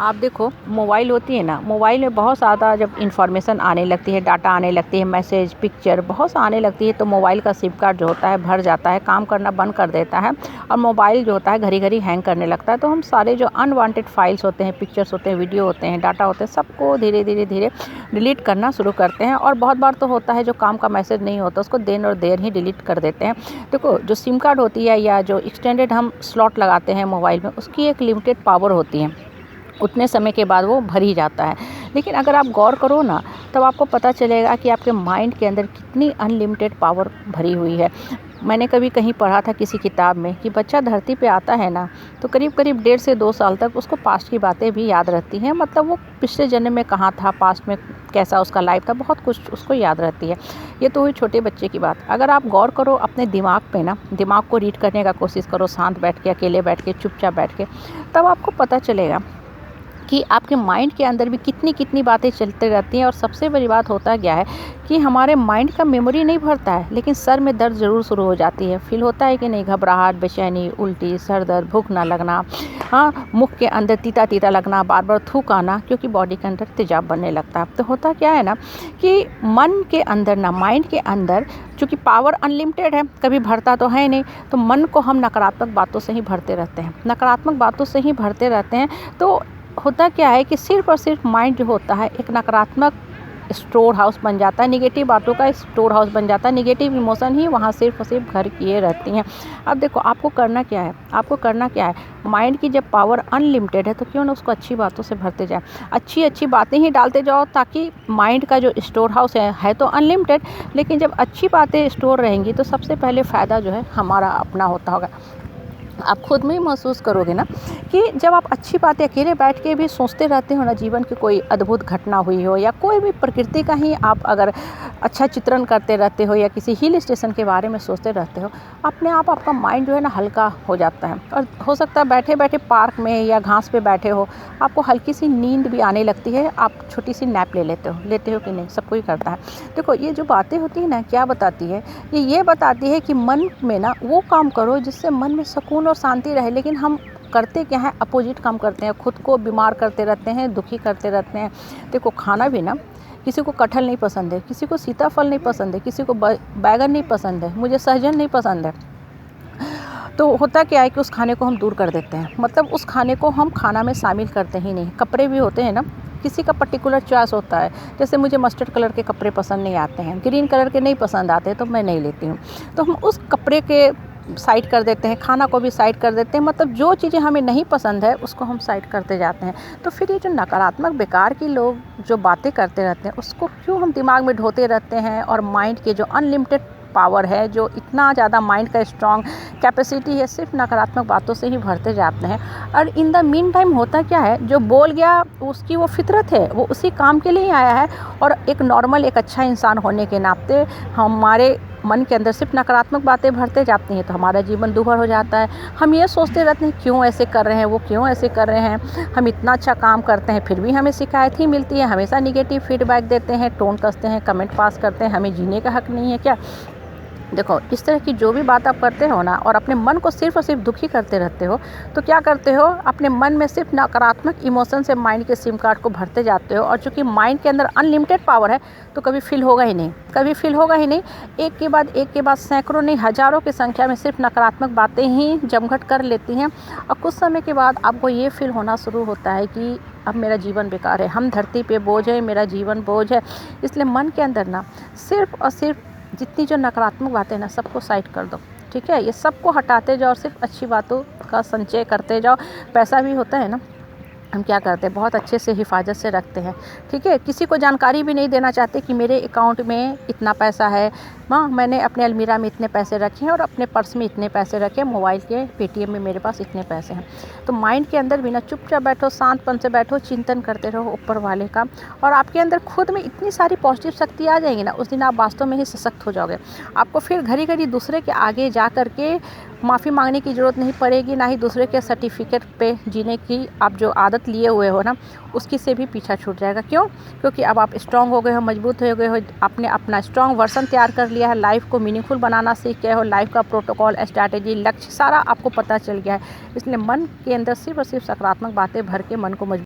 आप देखो मोबाइल होती है ना, मोबाइल में बहुत ज़्यादा जब इन्फॉर्मेशन आने लगती है, डाटा आने लगती है, मैसेज, पिक्चर बहुत सा आने लगती है, तो मोबाइल का सिम कार्ड जो होता है भर जाता है, काम करना बंद कर देता है और मोबाइल जो होता है घड़ी घड़ी हैंग करने लगता है। तो हम सारे जो अनवांटेड फाइल्स होते हैं, पिक्चर्स होते हैं, वीडियो होते हैं, डाटा होते हैं, सबको धीरे धीरे धीरे डिलीट करना शुरू करते हैं। और बहुत बार तो होता है जो काम का मैसेज नहीं होता उसको देर और देर ही डिलीट कर देते हैं। देखो जो सिम कार्ड होती है या जो एक्सटेंडेड हम स्लॉट लगाते हैं मोबाइल में, उसकी एक लिमिटेड पावर होती है, उतने समय के बाद वो भर ही जाता है। लेकिन अगर आप गौर करो ना, तब आपको पता चलेगा कि आपके माइंड के अंदर कितनी अनलिमिटेड पावर भरी हुई है। मैंने कभी कहीं पढ़ा था किसी किताब में कि बच्चा धरती पे आता है ना, तो करीब करीब 1.5 से 2 साल तक उसको पास्ट की बातें भी याद रहती हैं। मतलब वो पिछले जन्म में कहाँ था, पास्ट में कैसा उसका लाइफ था, बहुत कुछ उसको याद रहती है। ये तो हुई छोटे बच्चे की बात। अगर आप गौर करो अपने दिमाग पे ना, दिमाग को रीड करने का कोशिश करो, शांत बैठ के, अकेले बैठ के, चुपचाप बैठ के, तब आपको पता चलेगा कि आपके माइंड के अंदर भी कितनी कितनी बातें चलते रहती हैं। और सबसे बड़ी बात होता क्या है कि हमारे माइंड का मेमोरी नहीं भरता है, लेकिन सर में दर्द ज़रूर शुरू हो जाती है। फील होता है कि नहीं, घबराहट, बेचैनी, उल्टी, सर दर्द, भूख ना लगना, हाँ, मुख के अंदर तीता तीता लगना, बार बार थूक आना, क्योंकि बॉडी के अंदर तेजाब बनने लगता है। तो होता क्या है ना कि मन के अंदर ना, माइंड के अंदर चूँकि पावर अनलिमिटेड है, कभी भरता तो है नहीं, तो मन को हम नकारात्मक बातों से ही भरते रहते हैं, नकारात्मक बातों से ही भरते रहते हैं। तो होता क्या है कि सिर्फ़ और सिर्फ माइंड जो होता है एक नकारात्मक स्टोर हाउस बन जाता है, नेगेटिव बातों का स्टोर हाउस बन जाता है, नेगेटिव इमोशन ही वहाँ सिर्फ़ और सिर्फ घर किए रहती हैं। अब देखो आपको करना क्या है, आपको करना क्या है, माइंड की जब पावर अनलिमिटेड है तो क्यों ना उसको अच्छी बातों से भरते जाए, अच्छी अच्छी बातें ही डालते जाओ, ताकि माइंड का जो स्टोर हाउस है तो अनलिमिटेड, लेकिन जब अच्छी बातें स्टोर रहेंगी तो सबसे पहले फ़ायदा जो है हमारा अपना होता होगा। आप खुद में ही महसूस करोगे ना कि जब आप अच्छी बातें अकेले बैठ के भी सोचते रहते हो ना, जीवन की कोई अद्भुत घटना हुई हो या कोई भी प्रकृति का ही आप अगर अच्छा चित्रण करते रहते हो या किसी हिल स्टेशन के बारे में सोचते रहते हो, अपने आप आपका माइंड जो है ना हल्का हो जाता है। और हो सकता है बैठे बैठे पार्क में या घास पे बैठे हो, आपको हल्की सी नींद भी आने लगती है, आप छोटी सी नैप लेते हो कि नहीं, सब कोई करता है। देखो ये जो बातें होती है ना, क्या बताती है, ये बताती है कि मन में ना वो काम करो जिससे मन में सुकून और शांति रहे। लेकिन हम करते क्या है, अपोजिट काम करते हैं, खुद को बीमार करते रहते हैं, दुखी करते रहते हैं। देखो खाना भी ना, किसी को कटहल नहीं पसंद है, किसी को सीताफल नहीं पसंद है, किसी को बैगन नहीं पसंद है, मुझे सहजन नहीं पसंद है। तो होता क्या है कि उस खाने को हम दूर कर देते हैं, मतलब उस खाने को हम खाना में शामिल करते ही नहीं। कपड़े भी होते हैं ना, किसी का पर्टिकुलर चॉइस होता है, जैसे मुझे मस्टर्ड कलर के कपड़े पसंद नहीं आते हैं, ग्रीन कलर के नहीं पसंद आते, तो मैं नहीं लेती हूँ। तो हम उस कपड़े के साइड कर देते हैं, खाना को भी साइड कर देते हैं, मतलब जो चीज़ें हमें नहीं पसंद है उसको हम साइड करते जाते हैं। तो फिर ये जो नकारात्मक बेकार की लोग जो बातें करते रहते हैं, उसको क्यों हम दिमाग में ढोते रहते हैं। और माइंड के जो अनलिमिटेड पावर है, जो इतना ज़्यादा माइंड का स्ट्रॉन्ग कैपेसिटी है, सिर्फ नकारात्मक बातों से ही भरते जाते हैं। और इन द मीन टाइम होता क्या है, जो बोल गया उसकी वो फितरत है, वो उसी काम के लिए आया है। और एक नॉर्मल, एक अच्छा इंसान होने के नाते हमारे मन के अंदर सिर्फ नकारात्मक बातें भरते जाती हैं, तो हमारा जीवन दुभर हो जाता है। हम ये सोचते रहते हैं क्यों ऐसे कर रहे हैं, वो क्यों ऐसे कर रहे हैं, हम इतना अच्छा काम करते हैं फिर भी हमें शिकायत ही मिलती है, हमेशा निगेटिव फीडबैक देते हैं, टोन कसते हैं, कमेंट पास करते हैं, हमें जीने का हक नहीं है क्या। देखो इस तरह की जो भी बात आप करते हो ना, और अपने मन को सिर्फ और सिर्फ दुखी करते रहते हो, तो क्या करते हो, अपने मन में सिर्फ नकारात्मक इमोशन से माइंड के सिम कार्ड को भरते जाते हो। और चूंकि माइंड के अंदर अनलिमिटेड पावर है, तो कभी फील होगा ही नहीं, कभी फील होगा ही नहीं। एक के बाद सैकड़ों नहीं, हज़ारों की संख्या में सिर्फ नकारात्मक बातें ही जमघट कर लेती हैं। और कुछ समय के बाद आपको ये फील होना शुरू होता है कि अब मेरा जीवन बेकार है, हम धरती पे बोझ है, मेरा जीवन बोझ है। इसलिए मन के अंदर ना सिर्फ और सिर्फ जितनी जो नकारात्मक बातें ना, सबको साइड कर दो, ठीक है। ये सबको हटाते जाओ और सिर्फ अच्छी बातों का संचय करते जाओ। पैसा भी होता है ना, हम क्या करते हैं, बहुत अच्छे से हिफाजत से रखते हैं, ठीक है। किसी को जानकारी भी नहीं देना चाहते कि मेरे अकाउंट में इतना पैसा है, हाँ, मैंने अपने अलमीरा में इतने पैसे रखे हैं और अपने पर्स में इतने पैसे रखे हैं, मोबाइल के पेटीएम में मेरे पास इतने पैसे हैं। तो माइंड के अंदर भी ना चुपचाप बैठो, शांतपन से बैठो, चिंतन करते रहो ऊपर वाले का, और आपके अंदर खुद में इतनी सारी पॉजिटिव शक्ति आ जाएंगी ना, उस दिन आप वास्तव में ही सशक्त हो जाओगे। आपको फिर घड़ी घड़ी दूसरे के आगे जा कर के माफ़ी मांगने की ज़रूरत नहीं पड़ेगी, ना ही दूसरे के सर्टिफिकेट पे जीने की आप जो आदत लिए हुए हो ना, उसकी से भी पीछा छूट जाएगा। क्यों? क्योंकि अब आप स्ट्रांग हो गए हो, मजबूत हो गए हो, आपने अपना स्ट्रांग वर्जन तैयार कर लिया है, लाइफ को मीनिंगफुल बनाना सीख गए हो, लाइफ का प्रोटोकॉल, स्ट्रैटेजी, लक्ष्य सारा आपको पता चल गया है। इसलिए मन के अंदर सिर्फ और सिर्फ सकारात्मक बातें भर के मन को मजबूत